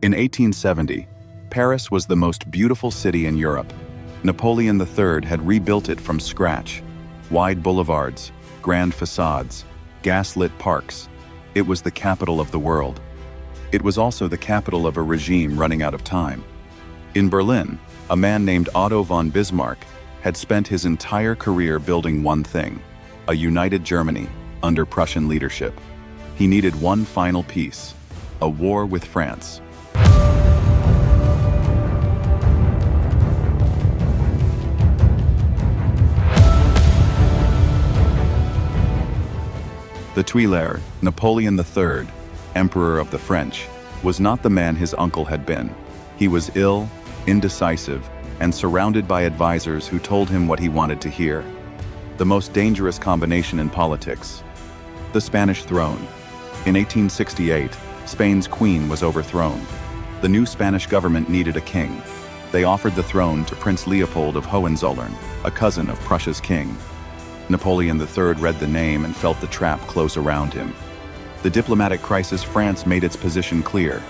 In 1870, Paris was the most beautiful city in Europe. Napoleon III had rebuilt it from scratch. Wide boulevards, grand facades, gas-lit parks. It was the capital of the world. It was also the capital of a regime running out of time. In Berlin, a man named Otto von Bismarck had spent his entire career building one thing: a united Germany under Prussian leadership. He needed one final piece: a war with France. The Tuilere, Napoleon III, Emperor of the French, was not the man his uncle had been. He was ill, indecisive, and surrounded by advisors who told him what he wanted to hear. The most dangerous combination in politics. The Spanish throne. In 1868, Spain's queen was overthrown. The new Spanish government needed a king. They offered the throne to Prince Leopold of Hohenzollern, a cousin of Prussia's king. Napoleon III read the name and felt the trap close around him. The diplomatic crisis France made its position clear.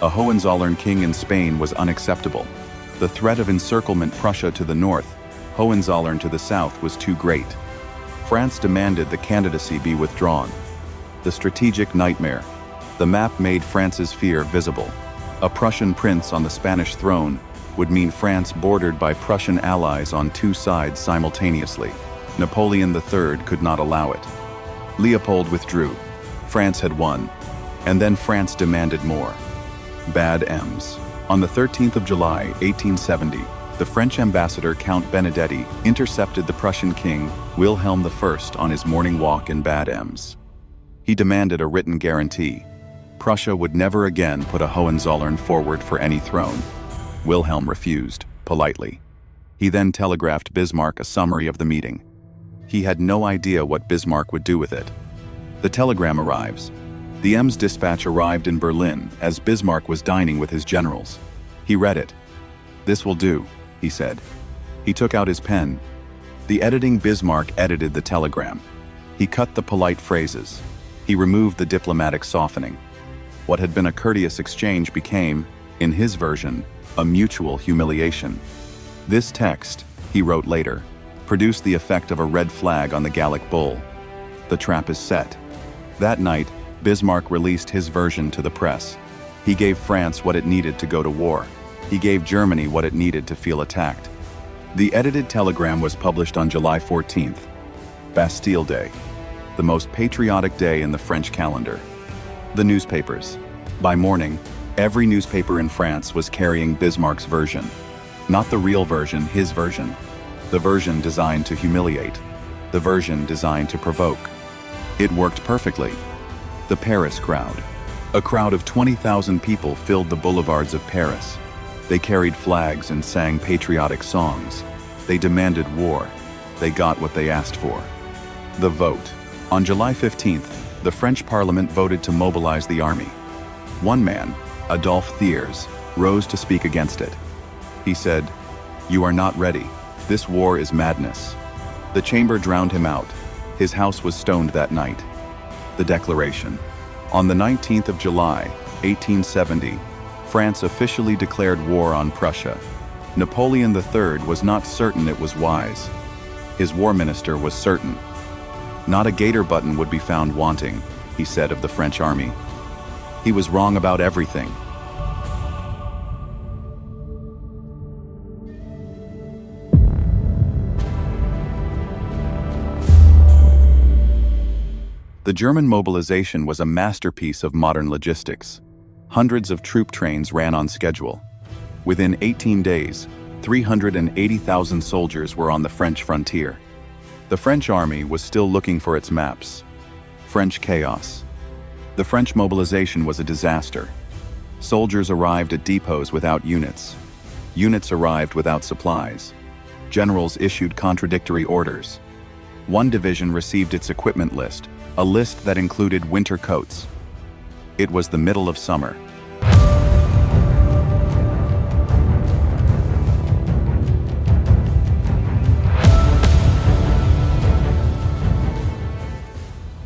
A Hohenzollern king in Spain was unacceptable. The threat of encirclement Prussia to the north, Hohenzollern to the south was too great. France demanded the candidacy be withdrawn. The strategic nightmare. The map made France's fear visible. A Prussian prince on the Spanish throne would mean France bordered by Prussian allies on two sides simultaneously. Napoleon III could not allow it. Leopold withdrew. France had won. And then France demanded more. Bad Ems. On the 13th of July, 1870, the French ambassador Count Benedetti intercepted the Prussian king, Wilhelm I, on his morning walk in Bad Ems. He demanded a written guarantee. Prussia would never again put a Hohenzollern forward for any throne. Wilhelm refused, politely. He then telegraphed Bismarck a summary of the meeting. He had no idea what Bismarck would do with it. The telegram arrives. The Ems Dispatch arrived in Berlin as Bismarck was dining with his generals. He read it. "This will do," he said. He took out his pen. The editing Bismarck edited the telegram. He cut the polite phrases. He removed the diplomatic softening. What had been a courteous exchange became, in his version, a mutual humiliation. This text, he wrote later, produced the effect of a red flag on the Gallic bull. The trap is set. That night, Bismarck released his version to the press. He gave France what it needed to go to war. He gave Germany what it needed to feel attacked. The edited telegram was published on July 14th, Bastille Day, the most patriotic day in the French calendar. The newspapers. By morning, every newspaper in France was carrying Bismarck's version. Not the real version, his version. The version designed to humiliate. The version designed to provoke. It worked perfectly. The Paris crowd. A crowd of 20,000 people filled the boulevards of Paris. They carried flags and sang patriotic songs. They demanded war. They got what they asked for. The vote. On July 15th, the French Parliament voted to mobilize the army. One man, Adolphe Thiers, rose to speak against it. He said, "You are not ready. This war is madness." The chamber drowned him out. His house was stoned that night. The Declaration. On the 19th of July, 1870, France officially declared war on Prussia. Napoleon III was not certain it was wise. His war minister was certain. Not a gaiter button would be found wanting, he said of the French army. He was wrong about everything. The German mobilization was a masterpiece of modern logistics. Hundreds of troop trains ran on schedule. Within 18 days, 380,000 soldiers were on the French frontier. The French army was still looking for its maps. French chaos. The French mobilization was a disaster. Soldiers arrived at depots without units. Units arrived without supplies. Generals issued contradictory orders. One division received its equipment list, a list that included winter coats. It was the middle of summer.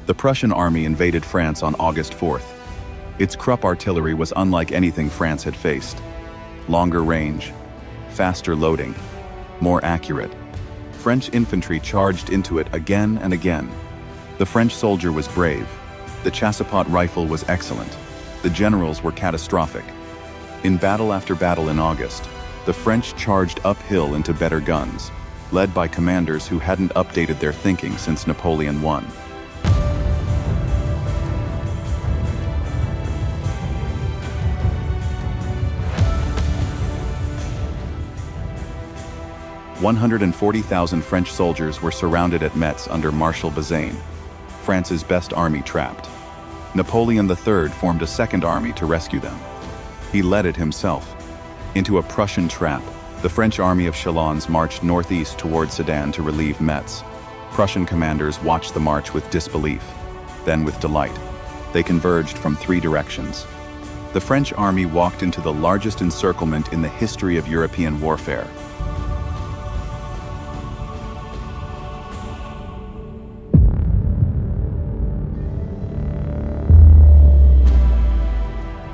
The Prussian army invaded France on August 4th. Its Krupp artillery was unlike anything France had faced. Longer range, faster loading, more accurate. French infantry charged into it again and again. The French soldier was brave. The chassepot rifle was excellent. The generals were catastrophic. In battle after battle in August, the French charged uphill into better guns, led by commanders who hadn't updated their thinking since Napoleon I. "140,000 French soldiers were surrounded at Metz under Marshal Bazaine, France's best army trapped. Napoleon III formed a second army to rescue them. He led it himself. Into a Prussian trap, the French army of Chalons marched northeast toward Sedan to relieve Metz. Prussian commanders watched the march with disbelief, then with delight. They converged from 3 directions. The French army walked into the largest encirclement in the history of European warfare.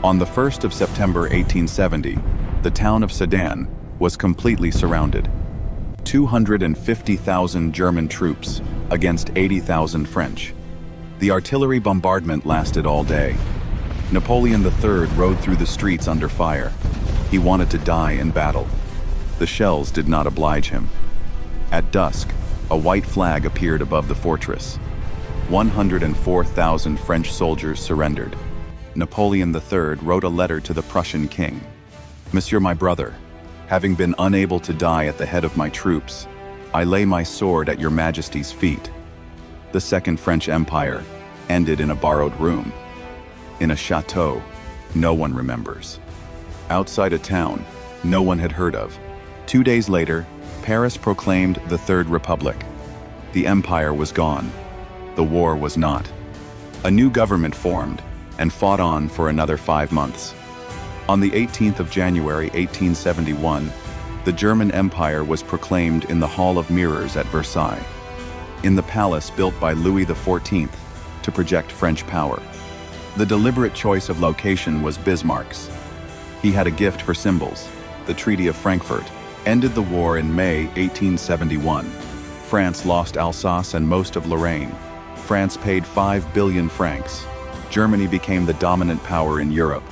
On the 1st of September 1870, the town of Sedan was completely surrounded. 250,000 German troops against 80,000 French. The artillery bombardment lasted all day. Napoleon III rode through the streets under fire. He wanted to die in battle. The shells did not oblige him. At dusk, a white flag appeared above the fortress. 104,000 French soldiers surrendered. Napoleon III wrote a letter to the Prussian king. "Monsieur my brother, having been unable to die at the head of my troops, I lay my sword at your majesty's feet." The Second French Empire ended in a borrowed room. In a chateau no one remembers. Outside a town no one had heard of. 2 days later, Paris proclaimed the Third Republic. The empire was gone. The war was not. A new government formed and fought on for another 5 months. On the 18th of January 1871, the German Empire was proclaimed in the Hall of Mirrors at Versailles, in the palace built by Louis XIV to project French power. The deliberate choice of location was Bismarck's. He had a gift for symbols. The Treaty of Frankfurt ended the war in May 1871. France lost Alsace and most of Lorraine. France paid 5 billion francs. Germany became the dominant power in Europe.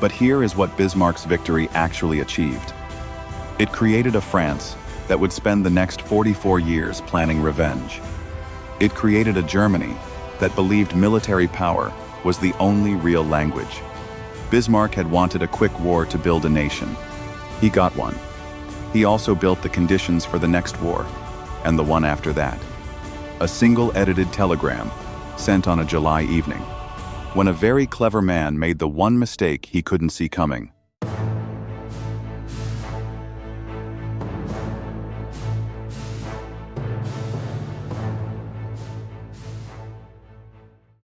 But here is what Bismarck's victory actually achieved. It created a France that would spend the next 44 years planning revenge. It created a Germany that believed military power was the only real language. Bismarck had wanted a quick war to build a nation. He got one. He also built the conditions for the next war, and the one after that. A single edited telegram sent on a July evening, when a very clever man made the one mistake he couldn't see coming.